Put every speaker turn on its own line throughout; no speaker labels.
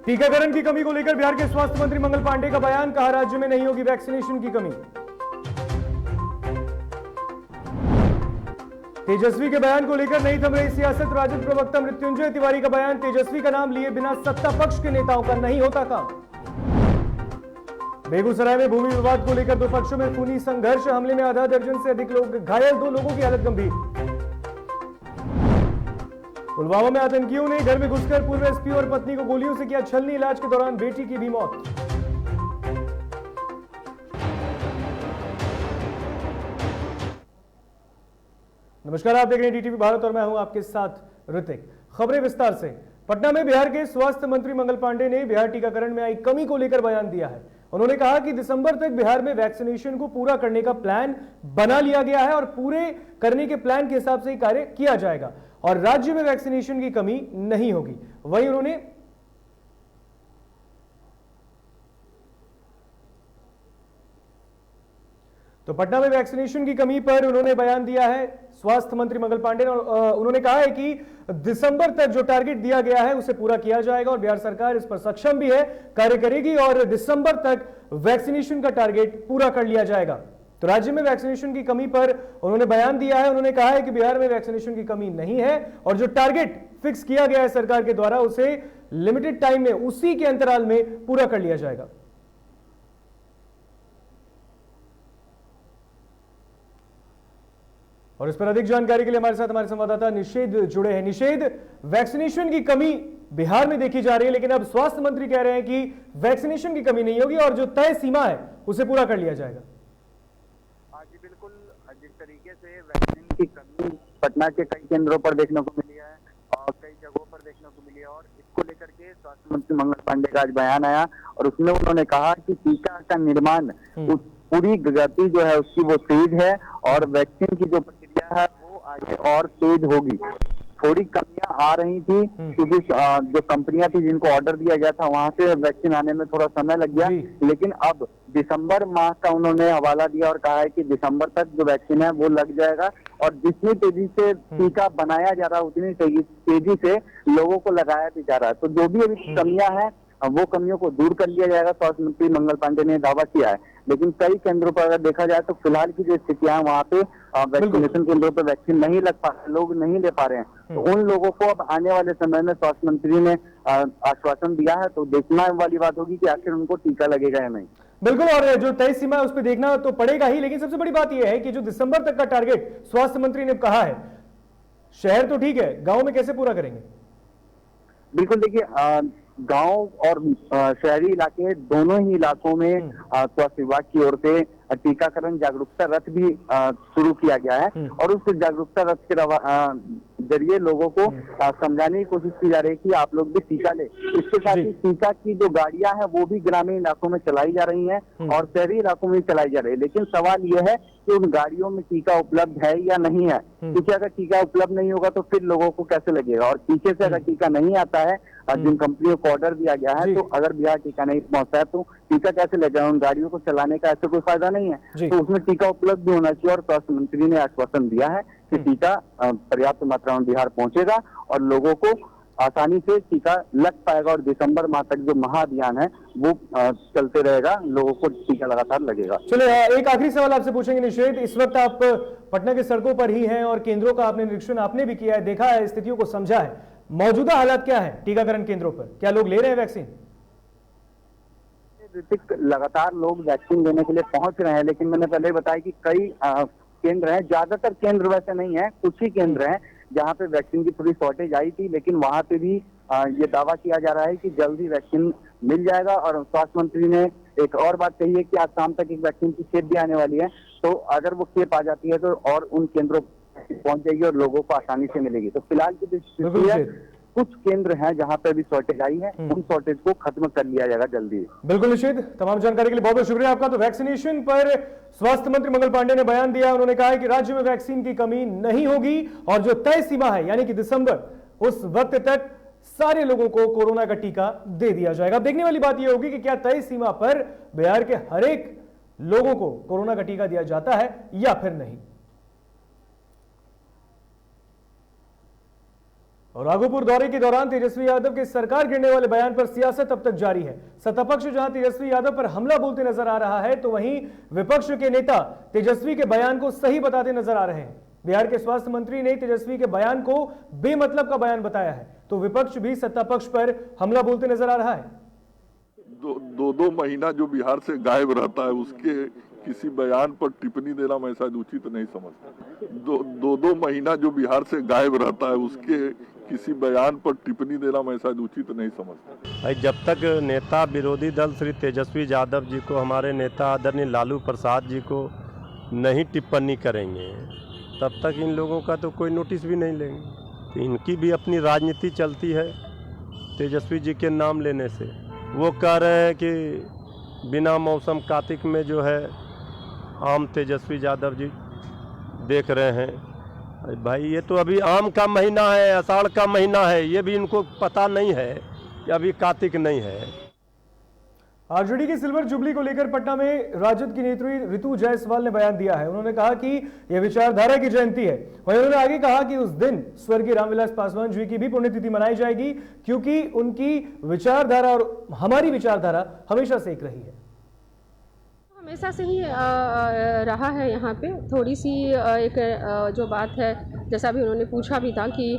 टीकाकरण की कमी को लेकर बिहार के स्वास्थ्य मंत्री मंगल पांडे का बयान, कहा राज्य में नहीं होगी वैक्सीनेशन की कमी। तेजस्वी के बयान को लेकर नहीं थम रही सियासत, राजद प्रवक्ता मृत्युंजय तिवारी का बयान, तेजस्वी का नाम लिए बिना सत्ता पक्ष के नेताओं का नहीं होता काम। बेगूसराय में भूमि विवाद को लेकर दो पक्षों में खूनी संघर्ष, हमले में आधा दर्जन से अधिक लोग घायल, 2 लोगों की हालत गंभीर। पुलवामा में आतंकियों ने घर में घुसकर पूर्व एसपी और पत्नी को गोलियों से किया छलनी, इलाज के दौरान बेटी की भी मौत। नमस्कार, आप देख रहे हैं डीटीवी भारत और मैं हूं आपके साथ ऋतिक। खबरें विस्तार से। पटना में बिहार के स्वास्थ्य मंत्री मंगल पांडे ने बिहार टीकाकरण में आई कमी को लेकर बयान दिया है। उन्होंने कहा कि दिसंबर तक बिहार में वैक्सीनेशन को पूरा करने का प्लान बना लिया गया है और पूरे करने के प्लान के हिसाब से ही कार्य किया जाएगा और राज्य में वैक्सीनेशन की कमी नहीं होगी। वहीं उन्होंने तो पटना में वैक्सीनेशन की कमी पर उन्होंने बयान दिया है स्वास्थ्य मंत्री मंगल पांडे ने। उन्होंने कहा है कि दिसंबर तक जो टारगेट दिया गया है उसे पूरा किया जाएगा और बिहार सरकार इस पर सक्षम भी है, कार्य करेगी और दिसंबर तक वैक्सीनेशन का टारगेट पूरा कर लिया जाएगा। तो राज्य में वैक्सीनेशन की कमी पर उन्होंने बयान दिया है। उन्होंने कहा है कि बिहार में वैक्सीनेशन की कमी नहीं है और जो टारगेट फिक्स किया गया है सरकार के द्वारा उसे लिमिटेड टाइम में, उसी के अंतराल में पूरा कर लिया जाएगा। और इस पर अधिक जानकारी के लिए हमारे साथ हमारे संवाददाता निषेध जुड़े हैं। निषेध, वैक्सीनेशन की कमी बिहार में देखी जा रही है, लेकिन अब स्वास्थ्य मंत्री कह रहे हैं कि वैक्सीनेशन की कमी नहीं होगी और जो तय सीमा है उसे पूरा कर लिया जाएगा।
जी बिल्कुल, जिस तरीके से वैक्सीन की कमी पटना के कई केंद्रों पर देखने को मिली है और कई जगहों पर देखने को मिली है और इसको लेकर के स्वास्थ्य मंत्री मंगल पांडे का आज बयान आया और उसमें उन्होंने कहा कि टीका का निर्माण पूरी गति जो है उसकी वो तेज है और वैक्सीन की जो प्रक्रिया है वो आगे और तेज होगी। थोड़ी कमियां आ रही थी क्योंकि जो कंपनियां थी जिनको ऑर्डर दिया गया था वहां से वैक्सीन आने में थोड़ा समय लग गया, लेकिन अब दिसंबर माह का उन्होंने हवाला दिया और कहा है कि दिसंबर तक जो वैक्सीन है वो लग जाएगा और जितनी तेजी से टीका बनाया जा रहा है उतनी तेजी से लोगों को लगाया भी जा रहा है। तो जो भी अभी कमियां हैं वो कमियों को दूर कर लिया जाएगा, स्वास्थ्य मंत्री मंगल पांडे ने दावा किया है। लेकिन कई केंद्रों पर अगर देखा जाए तो फिलहाल की जो स्थितियां हैं वहाँ पे वैक्सीनेशन केंद्रों पर वैक्सीन नहीं लग पा रहे, लोग नहीं ले पा रहे हैं। तो उन लोगों को अब आने वाले समय में स्वास्थ्य मंत्री ने आश्वासन दिया है, तो देखना वाली बात होगी कि आखिर उनको टीका लगेगा या नहीं।
बिल्कुल, और जो तय सीमा है उस पर देखना तो पड़ेगा ही, लेकिन सबसे बड़ी बात यह है कि जो दिसंबर तक का टारगेट स्वास्थ्य मंत्री ने कहा है, शहर तो ठीक है, गाँव में कैसे पूरा करेंगे?
बिल्कुल, देखिए गांव और शहरी इलाके दोनों ही इलाकों में स्वास्थ्य विभाग की ओर से टीकाकरण जागरूकता रथ भी शुरू किया गया है और उस जागरूकता रथ के जरिए लोगों को समझाने की कोशिश की जा रही है कि आप लोग भी टीका ले। इसके साथ ही टीका की जो गाड़ियां हैं वो भी ग्रामीण इलाकों में चलाई जा रही हैं और शहरी इलाकों में चलाई जा रही है। लेकिन सवाल यह है कि उन गाड़ियों में टीका उपलब्ध है या नहीं है, क्योंकि अगर टीका उपलब्ध नहीं होगा तो फिर लोगों को कैसे लगेगा और पीछे से अगर टीका नहीं आता है, जिन कंपनियों को ऑर्डर दिया गया है, तो अगर बिहार टीका नहीं पहुंचता है तो टीका कैसे लगेगा? उन गाड़ियों को चलाने का ऐसा कोई फायदा नहीं है। तो उसमें टीका उपलब्ध भी होना चाहिए और स्वास्थ्य मंत्री ने आश्वासन दिया है कि टीका पर्याप्त मात्रा में बिहार पहुंचेगा और लोगों को आसानी से टीका लग पाएगा और दिसंबर माह तक जो महाअभियान है वो चलते रहेगा, लोगों को टीका लगातार लगेगा।
चलिए, एक आखिरी सवाल आपसे पूछेंगे निषेध, इस वक्त आप पटना के सड़कों पर ही हैं और केंद्रों का आपने निरीक्षण आपने भी किया है, देखा है, स्थितियों को समझा है, मौजूदा हालात क्या है टीकाकरण केंद्रों पर? क्या लोग ले रहे हैं वैक्सीन?
लगातार लोग वैक्सीन लेने के लिए पहुंच रहे हैं, लेकिन मैंने पहले बताया कि कई केंद्र हैं, ज्यादातर केंद्र वैसे नहीं है, कुछ ही केंद्र हैं जहां पे वैक्सीन की थोड़ी शॉर्टेज आई थी, लेकिन वहां पे भी ये दावा किया जा रहा है कि जल्दी वैक्सीन मिल जाएगा। और स्वास्थ्य मंत्री ने एक और बात कही है कि आज शाम तक एक वैक्सीन की खेप भी आने वाली है, तो अगर वो खेप आ जाती है तो और उन केंद्रों पहुंच जाएगी और लोगों को आसानी से मिलेगी। तो फिलहाल की जो स्थिति है, कुछ केंद्र हैं जहां पे भी शॉर्टेज आई है, उन शॉर्टेज को खत्म कर लिया जाएगा जल्दी।
बिल्कुल निषेध, तमाम जानकारी के लिए बहुत बहुत शुक्रिया आपका। तो वैक्सीनेशन पर स्वास्थ्य मंत्री मंगल पांडे ने बयान दिया। उन्होंने कहा है कि राज्य में वैक्सीन की कमी नहीं होगी और जो तय सीमा है यानी कि दिसंबर, उस वक्त तक सारे लोगों को कोरोना का टीका दे दिया जाएगा। अब देखने वाली बात यह होगी कि क्या तय सीमा पर बिहार के हर एक लोगों को कोरोना का टीका दिया जाता है या फिर नहीं। और राघोपुर दौरे के दौरान तेजस्वी यादव के सरकार गिरने वाले बयान पर सियासत अब तक जारी है। सत्तापक्ष जहां तेजस्वी यादव पर हमला बोलते नजर आ रहा है, तो वहीं विपक्ष के नेता तेजस्वी के बयान को सही बताते नजर आ रहे हैं। बिहार के स्वास्थ्य मंत्री ने तेजस्वी के बयान को बेमतलब का बयान बताया है, तो विपक्ष भी सत्तापक्ष पर हमला बोलते नजर आ रहा है।
दो महीना जो बिहार से गायब रहता है, उसके किसी बयान पर टिप्पणी देना मैं शायद उचित नहीं समझता। दो महीना जो बिहार से गायब रहता है, उसके किसी बयान पर टिप्पणी देना मैं शायद उचित नहीं समझता।
जब तक नेता विरोधी दल श्री तेजस्वी यादव जी को, हमारे नेता आदरणीय लालू प्रसाद जी को नहीं टिप्पणी करेंगे, तब तक इन लोगों का तो कोई नोटिस भी नहीं लेंगे। तो इनकी भी अपनी राजनीति चलती है तेजस्वी जी के नाम लेने से। वो कह रहे हैं कि बिना मौसम कार्तिक में जो है आम तेजस्वी यादव जी देख रहे हैं। भाई ये तो अभी आम का महीना है, आषाढ़ का महीना है, ये भी इनको पता नहीं है कि अभी कार्तिक नहीं है।
आरजेडी की सिल्वर जुबली को लेकर पटना में राजद की नेत्री ऋतु जायसवाल ने बयान दिया है। उन्होंने कहा कि यह विचारधारा की जयंती है। वहीं उन्होंने आगे कहा कि उस दिन स्वर्गीय रामविलास पासवान जी की भी पुण्यतिथि मनाई जाएगी, क्योंकि उनकी विचारधारा और हमारी विचारधारा हमेशा से एक रही है।
हमेशा से ही रहा है। यहाँ पे थोड़ी सी एक जो बात है, जैसा भी उन्होंने पूछा भी था कि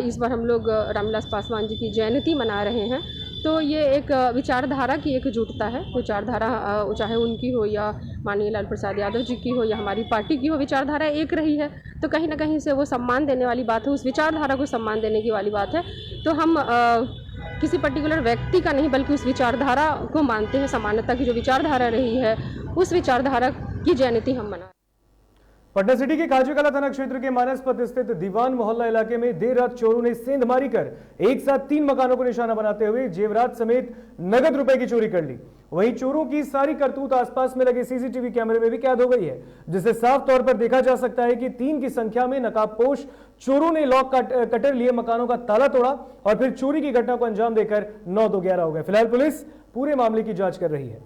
इस बार हम लोग रामविलास पासवान जी की जयंती मना रहे हैं, तो ये एक विचारधारा की एकजुटता है। विचारधारा चाहे उनकी हो या माननीय लालू प्रसाद यादव जी की हो या हमारी पार्टी की हो, विचारधारा एक रही है। तो कहीं ना कहीं से वो सम्मान देने वाली बात है, उस विचारधारा को सम्मान देने की वाली बात है। तो हम किसी पर्टिकुलर व्यक्ति का नहीं, बल्कि उस विचारधारा को मानते हैं। समानता की जो विचारधारा रही है, उस विचारधारा की जयंती हम मना।
पटना सिटी के काजीकला थाना क्षेत्र के मानस पथ स्थित दीवान मोहल्ला इलाके में देर रात चोरों ने सेंधमारी कर एक साथ 3 मकानों को निशाना बनाते हुए जेवरात समेत नगद रुपए की चोरी कर ली। वहीं चोरों की सारी करतूत आसपास में लगे सीसीटीवी कैमरे में भी कैद हो गई है, जिससे साफ तौर पर देखा जा सकता है कि 3 की संख्या में नकाबपोश चोरों ने लॉक कटर लिए मकानों का ताला तोड़ा और फिर चोरी की घटना को अंजाम देकर 9-2-11 हो गए। फिलहाल पुलिस पूरे मामले की जांच कर रही है।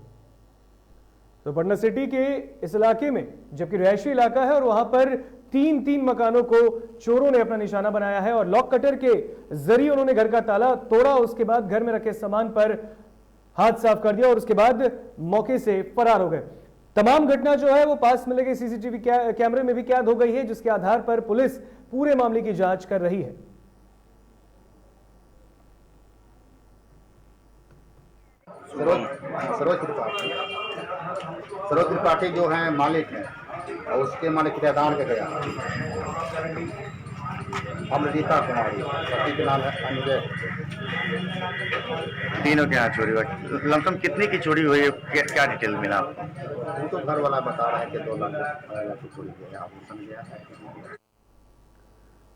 तो पटना सिटी के इस इलाके में जबकि रिहायशी इलाका है और वहां पर 3 मकानों को चोरों ने अपना निशाना बनाया है और लॉक कटर के जरिए उन्होंने घर का ताला तोड़ा। उसके बाद घर में रखे सामान पर हाथ साफ कर दिया और उसके बाद मौके से फरार हो गए। तमाम घटना जो है वो पास में लगे सीसीटीवी कैमरे में भी कैद हो गई है, जिसके आधार पर पुलिस पूरे मामले की जांच कर रही है।
सरोज त्रिपाठी जो है मालिक है और उसके मालिक किराएदार के गया अमृता कुमारी, पति के नाम है अनुजय।
तीनों के यहाँ चोरी हुई। लमसम कितने की चोरी हुई है, क्या डिटेल मिला आपको?
वो तो घर वाला बता रहा है कि 2 लाख की चोरी हुई है। आप समझ।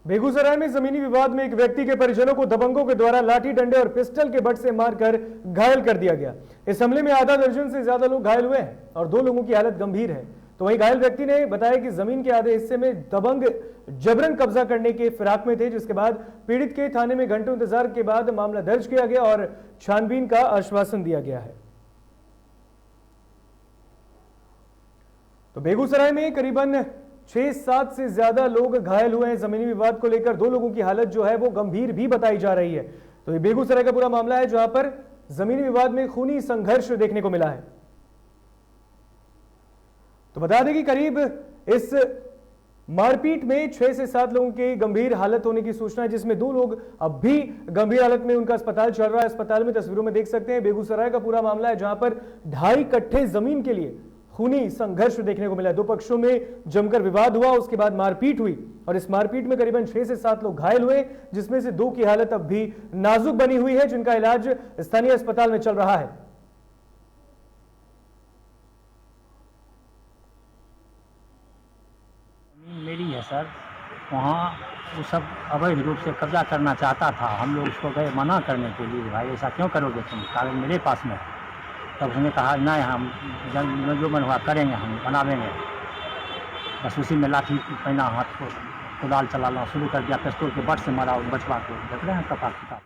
बेगूसराय में जमीनी विवाद में एक व्यक्ति के परिजनों को दबंगों के द्वारा लाठी डंडे और पिस्टल के बट से मारकर घायल कर दिया गया। इस हमले में आधा दर्जन से ज्यादा लोग घायल हुए हैं और 2 लोगों की हालत गंभीर है। तो वहीं घायल व्यक्ति ने बताया कि जमीन के आधे हिस्से में दबंग जबरन कब्जा करने के फिराक में थे, जिसके बाद पीड़ित के थाने में घंटों इंतजार के बाद मामला दर्ज किया गया और छानबीन का आश्वासन दिया गया है। तो बेगूसराय में करीबन 6-7 से ज्यादा लोग घायल हुए हैं। जमीनी विवाद को लेकर 2 लोगों की हालत जो है वो गंभीर भी बताई जा रही है। तो ये बेगूसराय का पूरा मामला है, जहां पर जमीनी विवाद में खूनी संघर्ष देखने को मिला है। तो बता दें कि करीब इस मारपीट में 6 से 7 लोगों की गंभीर हालत होने की सूचना है, जिसमें 2 लोग अब भी गंभीर हालत में, उनका अस्पताल चल रहा है। अस्पताल में तस्वीरों में देख सकते हैं बेगूसराय का पूरा मामला है, जहां पर 2.5 कट्ठे जमीन के लिए खूनी संघर्ष देखने को मिला है। 2 पक्षों में जमकर विवाद हुआ, उसके बाद मारपीट हुई और इस मारपीट में करीबन 6 से 7 लोग घायल हुए, जिसमें से 2 की हालत अब भी नाजुक बनी हुई है, जिनका इलाज स्थानीय अस्पताल में चल रहा है।
मेरी है सर, वहाँ वो सब अवैध रूप से कब्जा करना चाहता था। हम लोग उसको गए मना करने के लिए, भाई ऐसा क्यों करोगे तुम, कागज मेरे पास में। तब उसने कहा नहीं, हम जो मन हुआ करेंगे, हम बनावेंगे। बस उसी में लाठी पहना, हाथ को कुदाल चलाना शुरू कर दिया, पिस्तौल के बट से मारा बचवा को। देख रहे हैं कपा।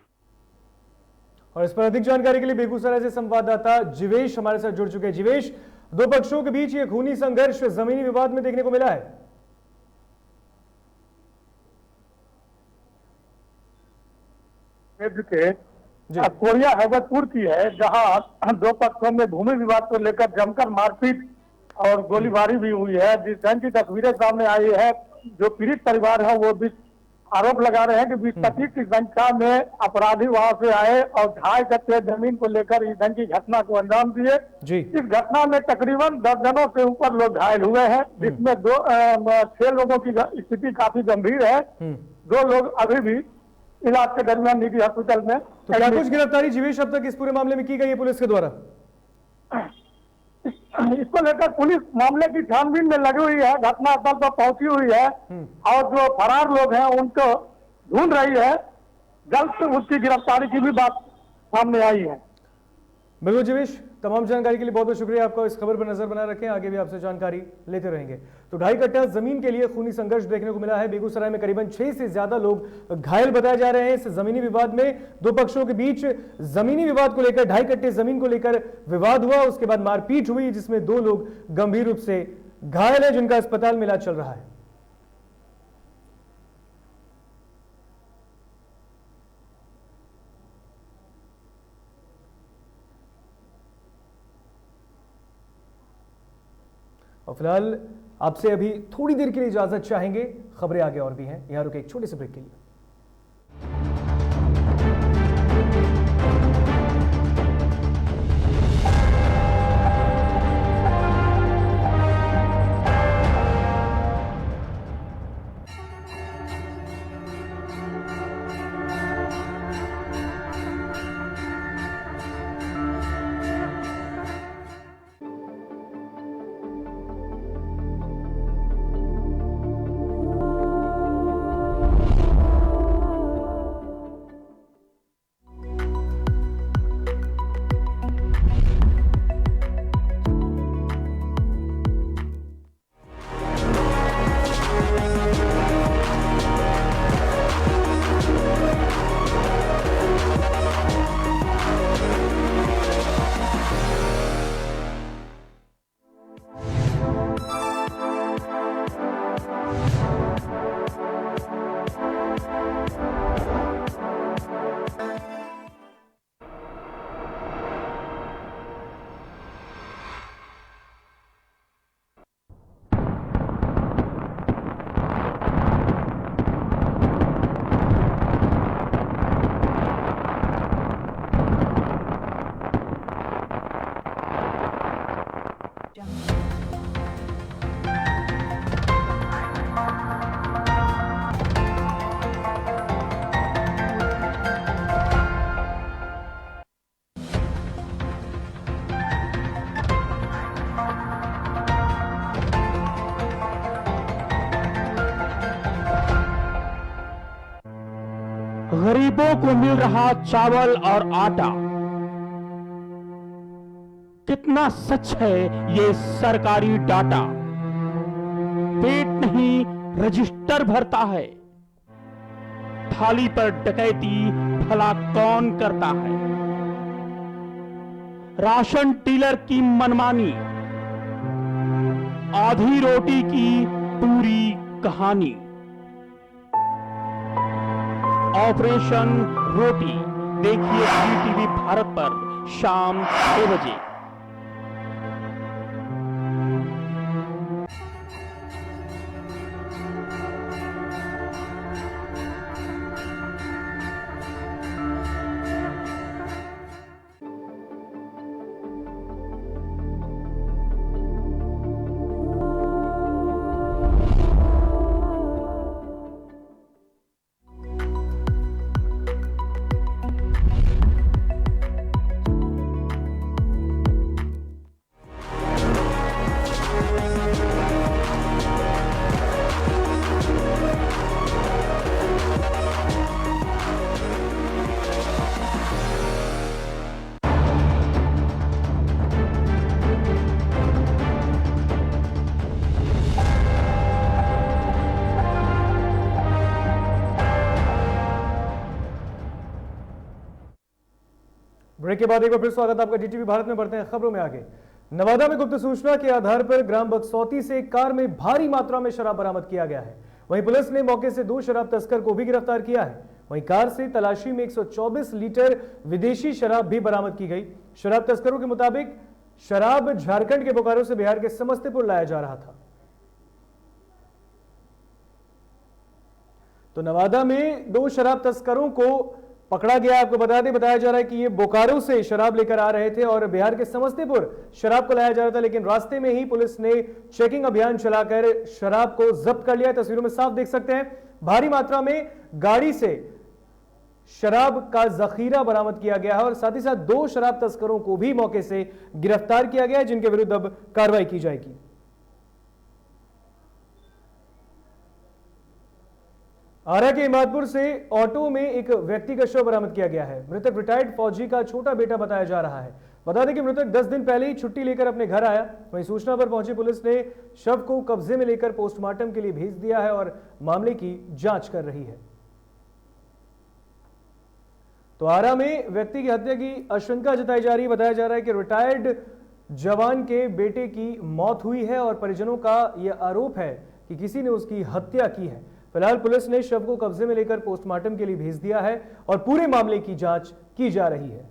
और इस पर अधिक जानकारी के लिए बेगूसराय से संवाददाता जीवेश हमारे साथ जुड़ चुके हैं। जीवेश, 2 पक्षों के बीच ये खूनी संघर्ष जमीनी विवाद में देखने को मिला है।
क्षेत्र के कोरिया हैबतपुर की है, जहां दो पक्षों में भूमि विवाद को लेकर जमकर मारपीट और गोलीबारी भी हुई है, जिस की तस्वीरें सामने आई है। जो पीड़ित परिवार है वो भी आरोप लगा रहे हैं कि 20-25 की संख्या में अपराधी वहां से आए और 2.5 कट्टे जमीन को लेकर ईंधन की घटना को अंजाम दिए। इस घटना में तकरीबन दर्जनों से ऊपर लोग घायल हुए हैं, जिसमें 6 लोगों की स्थिति काफी गंभीर है। 2 लोग अभी भी इलाज के दरमियान निजी हॉस्पिटल में।
तो क्या कुछ गिरफ्तारी जीवेश अब तक इस पूरे मामले में की गई है पुलिस के द्वारा?
इसको लेकर पुलिस मामले की छानबीन में लगी हुई है, घटनास्थल पर पहुंची हुई है और जो फरार लोग हैं उनको ढूंढ रही है। जल्द से उसकी गिरफ्तारी की भी बात सामने आई है।
बिल्कुल जीवेश, तमाम जानकारी के लिए बहुत बहुत शुक्रिया आपका। इस खबर पर नजर बना रखें, आगे भी आपसे जानकारी लेते रहेंगे। तो 2.5 कट्टा जमीन के लिए खूनी संघर्ष देखने को मिला है। बेगूसराय में करीबन 6 से ज्यादा लोग घायल बताए जा रहे हैं। इस जमीनी विवाद में 2 पक्षों के बीच जमीनी विवाद को लेकर 2.5 कट्टे जमीन को लेकर विवाद हुआ, उसके बाद मारपीट हुई, जिसमें 2 लोग गंभीर रूप से घायल है, जिनका अस्पताल में इलाज चल रहा है। और फिलहाल आपसे अभी थोड़ी देर के लिए इजाजत चाहेंगे। खबरें आगे और भी हैं, यहां रुके एक छोटे से ब्रेक के लिए।
गरीबों को मिल रहा चावल और आटा, कितना सच है ये सरकारी डाटा। पेट नहीं रजिस्टर भरता है, थाली पर डकैती भला कौन करता है। राशन डीलर की मनमानी, आधी रोटी की पूरी कहानी। ऑपरेशन रोटी देखिए टीवी भारत पर शाम 6 बजे।
ब्रेक के बाद एक बार फिर स्वागत आपका डीटीवी भारत में। बढ़ते हैं खबरों में आगे। नवादा में गुप्त सूचना के आधार पर ग्राम बक्सौती से एक कार में भारी मात्रा में शराब बरामद किया गया है। वहीं पुलिस ने मौके से 2 शराब तस्कर को भी गिरफ्तार किया है। वहीं कार से तलाशी में 124 लीटर विदेशी शराब भी बरामद की गई। शराब तस्करों के मुताबिक शराब झारखंड के बोकारो से बिहार के समस्तीपुर लाया जा रहा था। तो नवादा में 2 शराब तस्करों को पकड़ा गया। आपको बताया जा रहा है कि ये बोकारो से शराब लेकर आ रहे थे और बिहार के समस्तीपुर शराब को लाया जा रहा था, लेकिन रास्ते में ही पुलिस ने चेकिंग अभियान चलाकर शराब को जब्त कर लिया। तस्वीरों में साफ देख सकते हैं भारी मात्रा में गाड़ी से शराब का जखीरा बरामद किया गया है और साथ ही साथ 2 शराब तस्करों को भी मौके से गिरफ्तार किया गया है, जिनके विरुद्ध अब कार्रवाई की जाएगी। आरा के इमादपुर से ऑटो में एक व्यक्ति का शव बरामद किया गया है। मृतक रिटायर्ड फौजी का छोटा बेटा बताया जा रहा है। बता दें कि मृतक 10 दिन पहले ही छुट्टी लेकर अपने घर आया। वहीं सूचना पर पहुंची पुलिस ने शव को कब्जे में लेकर पोस्टमार्टम के लिए भेज दिया है और मामले की जांच कर रही है। तो आरा में व्यक्ति की हत्या की आशंका जताई जा रही है। बताया जा रहा है कि रिटायर्ड जवान के बेटे की मौत हुई है और परिजनों का यह आरोप है कि किसी ने उसकी हत्या की है। फिलहाल पुलिस ने शव को कब्जे में लेकर पोस्टमार्टम के लिए भेज दिया है और पूरे मामले की जांच की जा रही है।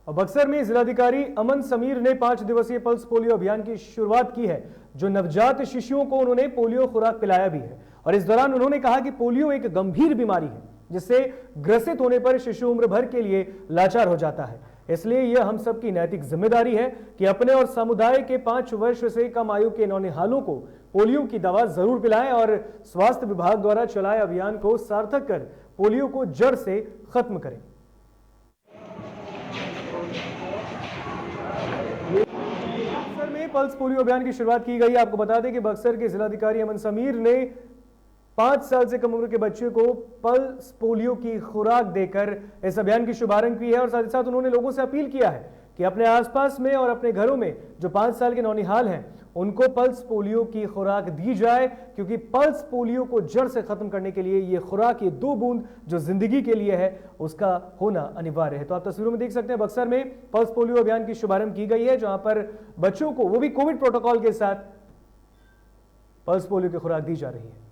और बक्सर में जिलाधिकारी अमन समीर ने 5 दिवसीय पल्स पोलियो अभियान की शुरुआत की है, जो नवजात शिशुओं को उन्होंने पोलियो खुराक पिलाया भी है। और इस दौरान उन्होंने कहा कि पोलियो एक गंभीर बीमारी है जिससे ग्रसित होने पर शिशु उम्र भर के लिए लाचार हो जाता है। इसलिए यह हम सब की नैतिक जिम्मेदारी है कि अपने और समुदाय के 5 वर्ष से कम आयु के नौनिहालों को पोलियो की दवा जरूर पिलाएं और स्वास्थ्य विभाग द्वारा चलाए अभियान को सार्थक कर पोलियो को जड़ से खत्म करें। बक्सर में पल्स पोलियो अभियान की शुरुआत की गई। आपको बता दें कि बक्सर के जिलाधिकारी अमन समीर ने 5 साल से कम उम्र के बच्चे को पल्स पोलियो की खुराक देकर इस अभियान की शुभारंभ की है और साथ ही साथ उन्होंने लोगों से अपील किया है कि अपने आसपास में और अपने घरों में जो 5 साल के नौनिहाल हैं उनको पल्स पोलियो की खुराक दी जाए, क्योंकि पल्स पोलियो को जड़ से खत्म करने के लिए ये खुराक, ये 2 बूंद जो जिंदगी के लिए है उसका होना अनिवार्य है। तो आप तस्वीरों में देख सकते हैं बक्सर में पल्स पोलियो अभियान की शुभारंभ की गई है, जहां पर बच्चों को वो भी कोविड प्रोटोकॉल के साथ पल्स पोलियो की खुराक दी जा रही है।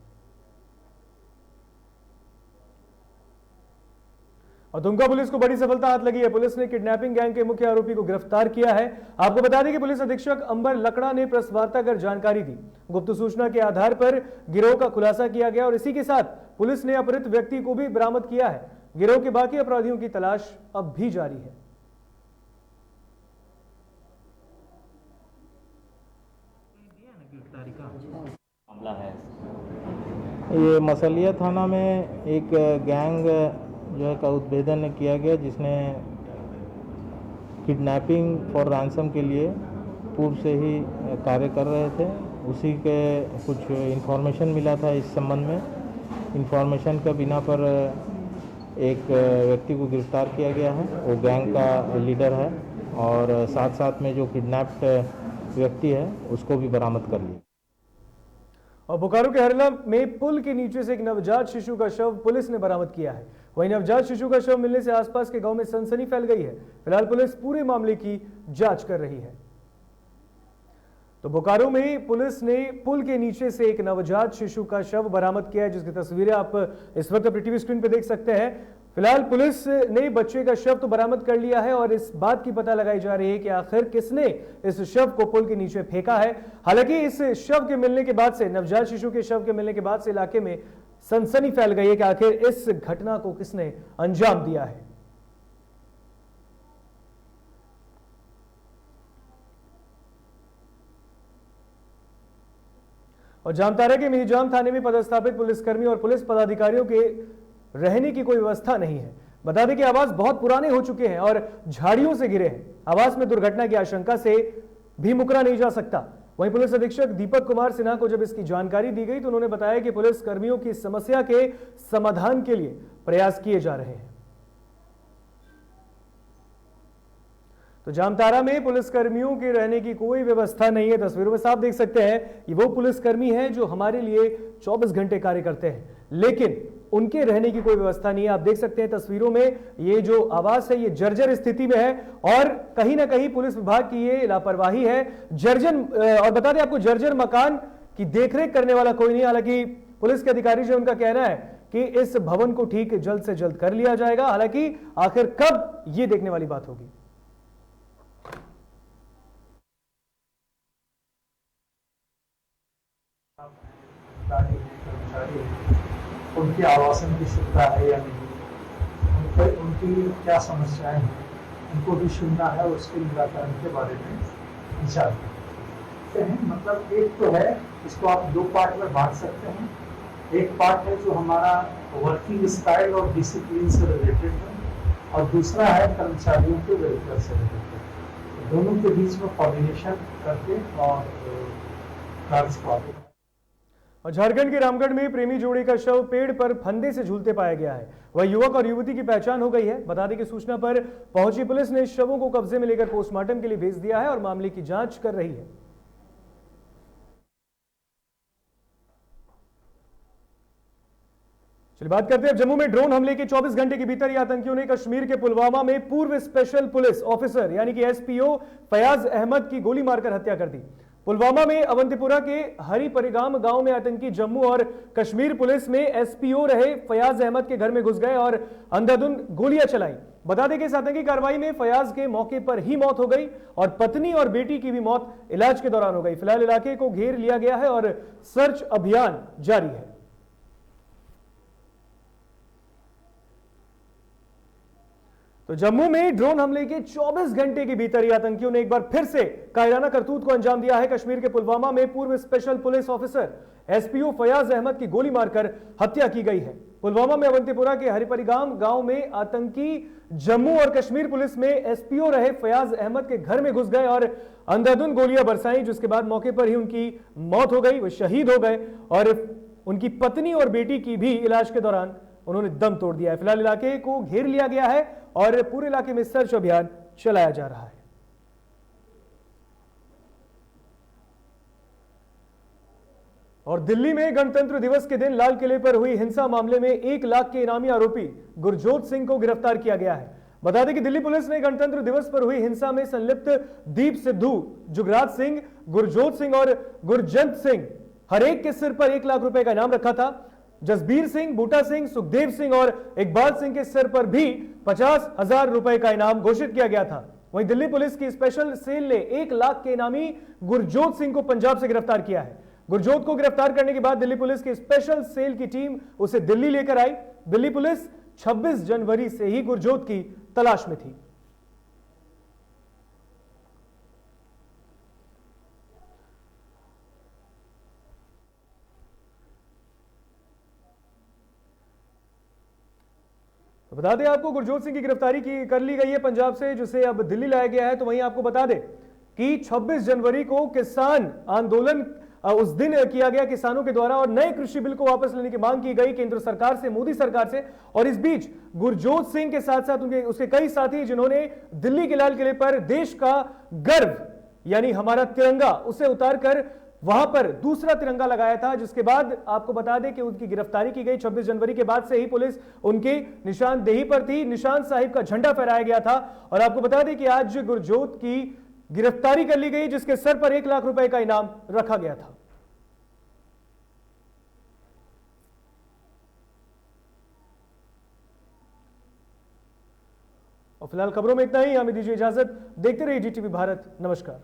और दुमका पुलिस को बड़ी सफलता हाथ लगी है। पुलिस ने किडनैपिंग गैंग के मुख्य आरोपी को गिरफ्तार किया है। आपको बता दें कि पुलिस अधीक्षक अंबर लकड़ा ने प्रेस वार्ता कर जानकारी दी। गुप्त सूचना के आधार पर गिरोह का खुलासा किया गया और इसी के साथ पुलिस ने अपहृत व्यक्ति को भी बरामद किया है। गिरोह के बाकी अपराधियों की तलाश अब भी जारी है।
मामला है ये मसलिया थाना में एक गैंग जो है का उद्भेदन किया गया, जिसने किडनैपिंग फॉर रैंसम के लिए पूर्व से ही कार्य कर रहे थे। उसी के कुछ इन्फॉर्मेशन मिला था इस संबंध में। इन्फॉर्मेशन का बिना पर एक व्यक्ति को गिरफ्तार किया गया है, वो गैंग का लीडर है और साथ साथ में जो किडनैप्ड व्यक्ति है उसको भी बरामद कर लिया।
और बोकारो के हरला में पुल के नीचे से एक नवजात शिशु का शव पुलिस ने बरामद किया है। वहीं नवजात शिशु का शव मिलने से आसपास के गांव में सनसनी फैल गई है। फिलहाल पुलिस पूरे मामले की जांच कर रही है। तो बोकारो में पुलिस ने पुल के नीचे से एक नवजात शिशु का शव बरामद किया है, जिसकी तस्वीरें आप इस वक्त अपनी टीवी स्क्रीन पर देख सकते हैं। फिलहाल पुलिस ने बच्चे का शव तो बरामद कर लिया है और इस बात की पता लगाई जा रही है कि आखिर किसने इस शव को पुल के नीचे फेंका है। हालांकि इस शव के मिलने के बाद से, नवजात शिशु के शव के मिलने के बाद से इलाके में सनसनी फैल गई है कि आखिर इस घटना को किसने अंजाम दिया है। और जामताड़ा के मिहिजाम थाने में पदस्थापित पुलिसकर्मी और पुलिस पदाधिकारियों के रहने की कोई व्यवस्था नहीं है। बता दें कि आवास बहुत पुराने हो चुके हैं और झाड़ियों से घिरे हैं। आवास में दुर्घटना की आशंका से भी मुकरा नहीं जा सकता। वहीं पुलिस अधीक्षक दीपक कुमार सिन्हा को जब इसकी जानकारी दी गई तो उन्होंने बताया कि पुलिस कर्मियों की समस्या के समाधान के लिए प्रयास किए जा रहे हैं। तो जामताड़ा में पुलिसकर्मियों के रहने की कोई व्यवस्था नहीं है। तस्वीरों में साफ देख सकते हैं ये वो पुलिसकर्मी हैं जो हमारे लिए 24 घंटे कार्य करते हैं, लेकिन उनके रहने की कोई व्यवस्था नहीं है। आप देख सकते हैं तस्वीरों में ये जो आवास है ये जर्जर स्थिति में है और कहीं ना कहीं पुलिस विभाग की ये लापरवाही है। और बता दें आपको, जर्जर मकान की देखरेख करने वाला कोई नहीं। हालांकि पुलिस के अधिकारी जो उनका कहना है कि इस भवन को ठीक जल्द से जल्द कर लिया जाएगा। हालांकि आखिर कब, ये देखने वाली बात होगी।
उनकी आवासन की सुविधा है या नहीं, उनकी क्या समस्याएं हैं, उनको भी सुनना है, उसके निराकरण के बारे में विचार करते हैं। मतलब एक तो है, इसको आप दो पार्ट में बांट सकते हैं। एक पार्ट है जो हमारा वर्किंग स्टाइल और डिसिप्लिन से रिलेटेड है और दूसरा है कर्मचारियों के वेलफेयर से रिलेटेड। दोनों के बीच में कोऑर्डिनेशन करके और कार्य को आगे।
और झारखंड के रामगढ़ में प्रेमी जोड़े का शव पेड़ पर फंदे से झूलते पाया गया है। वह युवक और युवती की पहचान हो गई है। बता दें कि सूचना पर पहुंची पुलिस ने शवों को कब्जे में लेकर पोस्टमार्टम के लिए भेज दिया है और मामले की जांच कर रही है। चलिए बात करते हैं अब जम्मू में ड्रोन हमले के 24 घंटे के भीतर ही आतंकियों ने कश्मीर के पुलवामा में पूर्व स्पेशल पुलिस ऑफिसर यानी कि एसपीओ फयाज अहमद की गोली मारकर हत्या कर दी। पुलवामा में अवंतीपुरा के हरिपरिगाम गांव में आतंकी जम्मू और कश्मीर पुलिस में एसपीओ रहे फयाज अहमद के घर में घुस गए और अंधाधुंध गोलियां चलाई। बता दें कि इस आतंकी कार्रवाई में फयाज के मौके पर ही मौत हो गई और पत्नी और बेटी की भी मौत इलाज के दौरान हो गई। फिलहाल इलाके को घेर लिया गया है और सर्च अभियान जारी है। तो जम्मू में ड्रोन हमले के 24 घंटे के भीतर ही आतंकियों ने एक बार फिर से कायराना करतूत को अंजाम दिया है। कश्मीर के पुलवामा में पूर्व special police officer SPO Fayaz Ahmad की गोली मारकर हत्या की गई है। पुलवामा में अवंतीपुरा के हरिपरिगाम गांव में आतंकी जम्मू और कश्मीर पुलिस में एसपीओ रहे फयाज अहमद के घर में घुस गए और अंधाधुंध गोलियां बरसाई, जिसके बाद मौके पर ही उनकी मौत हो गई, वो शहीद हो गए और उनकी पत्नी और बेटी की भी इलाज के दौरान उन्होंने दम तोड़ दिया है। फिलहाल इलाके को घेर लिया गया है और पूरे इलाके में सर्च अभियान चलाया जा रहा है। और दिल्ली में गणतंत्र दिवस के दिन लाल किले पर हुई हिंसा मामले में 1 लाख के इनामी आरोपी गुरजोत सिंह को गिरफ्तार किया गया है। बता दें कि दिल्ली पुलिस ने गणतंत्र दिवस पर हुई हिंसा में संलिप्त दीप सिद्धू, जुगराज सिंह, गुरजोत सिंह और गुरजंत सिंह हर एक के सिर पर 1 लाख रुपए का इनाम रखा था। जसबीर सिंह, बूटा सिंह, सुखदेव सिंह और इकबाल सिंह के सिर पर भी 50,000 रुपए का इनाम घोषित किया गया था। वहीं दिल्ली पुलिस की स्पेशल सेल ने 1 लाख के इनामी गुरजोत सिंह को पंजाब से गिरफ्तार किया है। गुरजोत को गिरफ्तार करने के बाद दिल्ली पुलिस की स्पेशल सेल की टीम उसे दिल्ली लेकर आई। दिल्ली पुलिस 26 जनवरी से ही गुरजोत की तलाश में थी। तो बता दें आपको, गुरजोत सिंह की गिरफ्तारी कर ली गई है पंजाब से, जिसे अब दिल्ली लाया गया है। तो वहीं आपको बता दें कि 26 जनवरी को किसान आंदोलन उस दिन किया गया किसानों के द्वारा और नए कृषि बिल को वापस लेने की मांग की गई केंद्र सरकार से, मोदी सरकार से। और इस बीच गुरजोत सिंह के साथ साथ उसके कई साथी जिन्होंने दिल्ली के लाल किले पर देश का गर्व यानी हमारा तिरंगा उसे उतारकर वहां पर दूसरा तिरंगा लगाया था, जिसके बाद आपको बता दें कि उनकी गिरफ्तारी की गई। 26 जनवरी के बाद से ही पुलिस उनके निशानदेही पर थी, निशान साहिब का झंडा फहराया गया था। और आपको बता दें कि आज गुरजोत की गिरफ्तारी कर ली गई, जिसके सर पर 1 लाख रुपए का इनाम रखा गया था। और फिलहाल खबरों में इतना ही। हमें दीजिए इजाजत, देखते रहिए जीटीवी भारत। नमस्कार।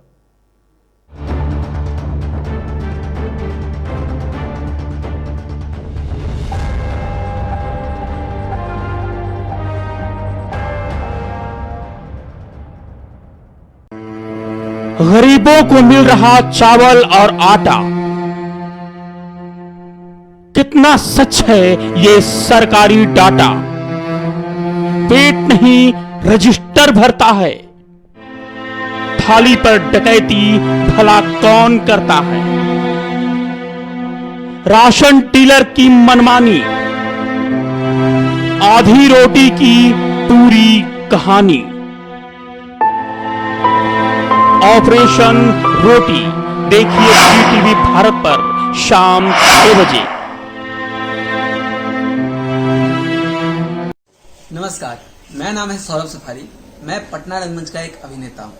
गरीबों को मिल रहा चावल और आटा, कितना सच है ये सरकारी डाटा। पेट नहीं रजिस्टर भरता है, थाली पर डकैती भला कौन करता है। राशन डीलर की मनमानी, आधी रोटी की पूरी कहानी। ऑपरेशन रोटी देखिए जीटीवी भारत पर शाम 6 बजे।
नमस्कार, मेरा नाम है सौरभ सफारी। मैं पटना रंगमंच का एक अभिनेता हूँ।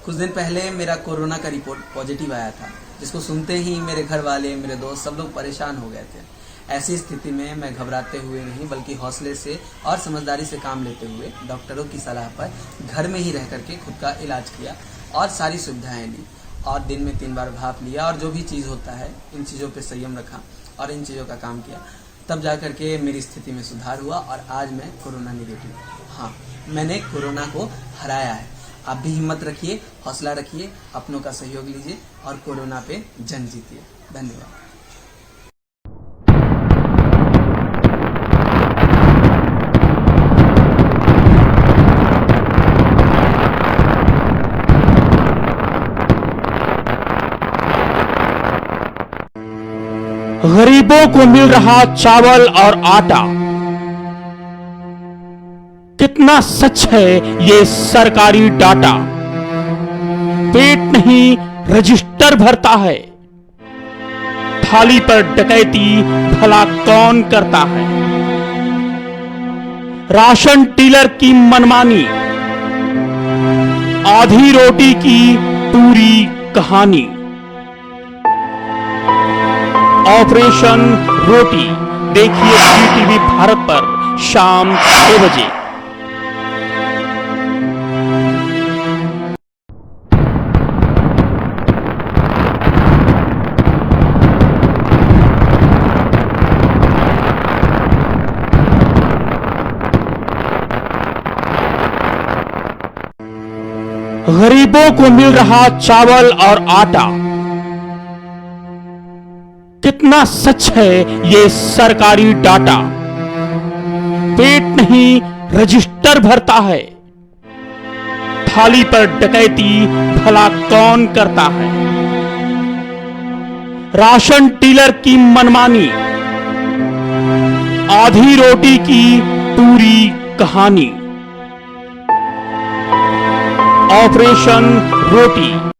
कुछ दिन पहले मेरा कोरोना का रिपोर्ट पॉजिटिव आया था, जिसको सुनते ही मेरे घर वाले, मेरे दोस्त सब लोग परेशान हो गए थे। ऐसी स्थिति में मैं घबराते हुए नहीं बल्कि हौसले से और समझदारी से काम लेते हुए डॉक्टरों की सलाह पर घर में ही रह करके खुद का इलाज किया और सारी सुविधाएं ली और दिन में 3 बार भाप लिया और जो भी चीज़ होता है इन चीज़ों पे संयम रखा और इन चीज़ों का काम किया। तब जा करके मेरी स्थिति में सुधार हुआ और आज मैं कोरोना नेगेटिव। हाँ, मैंने कोरोना को हराया है। आप भी हिम्मत रखिए, हौसला रखिए, अपनों का सहयोग लीजिए और कोरोना पे जंग जीतिए। धन्यवाद।
गरीबों को मिल रहा चावल और आटा, कितना सच है ये सरकारी डाटा। पेट नहीं रजिस्टर भरता है, थाली पर डकैती भला कौन करता है। राशन डीलर की मनमानी, आधी रोटी की पूरी कहानी। ऑपरेशन रोटी देखिए टीवी भारत पर शाम 6 बजे। गरीबों को मिल रहा चावल और आटा, कितना सच है ये सरकारी डाटा। पेट नहीं रजिस्टर भरता है, थाली पर डकैती भला कौन करता है। राशन डीलर की मनमानी, आधी रोटी की पूरी कहानी। ऑपरेशन रोटी